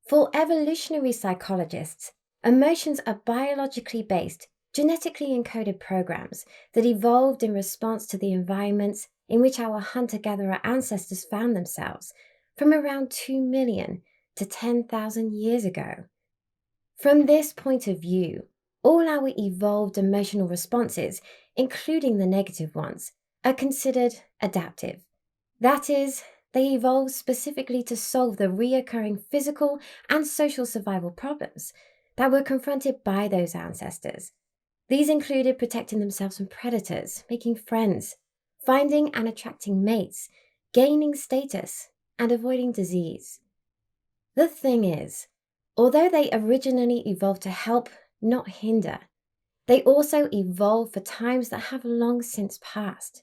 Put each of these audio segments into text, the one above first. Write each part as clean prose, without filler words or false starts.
For evolutionary psychologists, emotions are biologically based, genetically encoded programs that evolved in response to the environments in which our hunter gatherer ancestors found themselves from around 2 million to 10,000 years ago. From this point of view, all our evolved emotional responses, including the negative ones, are considered adaptive. That is, they evolved specifically to solve the reoccurring physical and social survival problems that were confronted by those ancestors. These included protecting themselves from predators, making friends, finding and attracting mates, gaining status, and avoiding disease. The thing is, although they originally evolved to help, not hinder, they also evolved for times that have long since passed.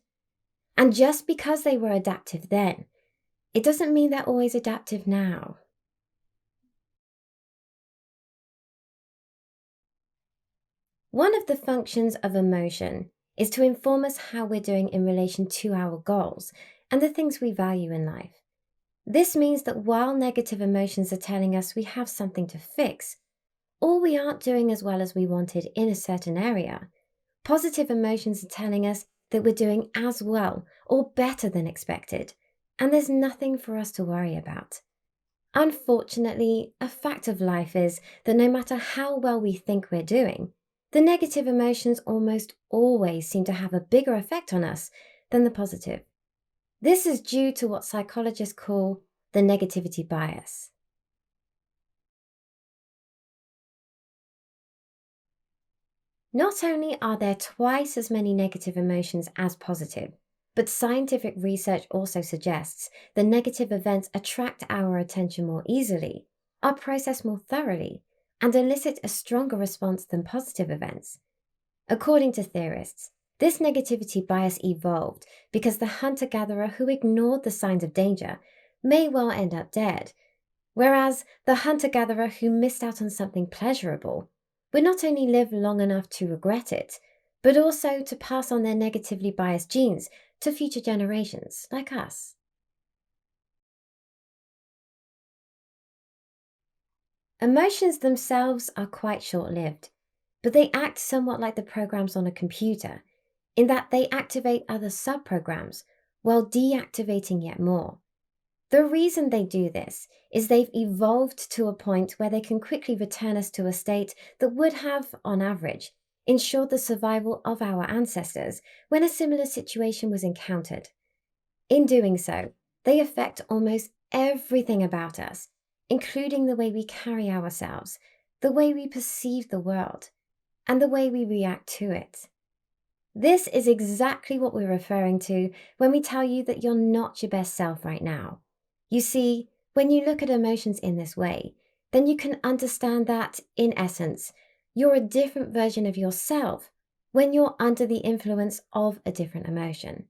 And just because they were adaptive then, it doesn't mean they're always adaptive now. One of the functions of emotion is to inform us how we're doing in relation to our goals and the things we value in life. This means that while negative emotions are telling us we have something to fix, or we aren't doing as well as we wanted in a certain area, positive emotions are telling us that we're doing as well or better than expected, and there's nothing for us to worry about. Unfortunately, a fact of life is that no matter how well we think we're doing, the negative emotions almost always seem to have a bigger effect on us than the positive. This is due to what psychologists call the negativity bias. Not only are there twice as many negative emotions as positive, but scientific research also suggests that negative events attract our attention more easily, are processed more thoroughly, and elicit a stronger response than positive events. According to theorists, this negativity bias evolved because the hunter-gatherer who ignored the signs of danger may well end up dead, whereas the hunter-gatherer who missed out on something pleasurable would not only live long enough to regret it, but also to pass on their negatively biased genes to future generations like us. Emotions themselves are quite short-lived, but they act somewhat like the programs on a computer, in that they activate other subprograms while deactivating yet more. The reason they do this is they've evolved to a point where they can quickly return us to a state that would have, on average, ensured the survival of our ancestors when a similar situation was encountered. In doing so, they affect almost everything about us, including the way we carry ourselves, the way we perceive the world, and the way we react to it. This is exactly what we're referring to when we tell you that you're not your best self right now. You see, when you look at emotions in this way, then you can understand that, in essence, you're a different version of yourself when you're under the influence of a different emotion.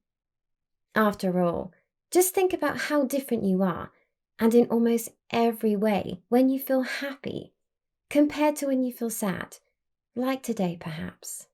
After all, just think about how different you are, and in almost every way, when you feel happy, compared to when you feel sad, like today perhaps.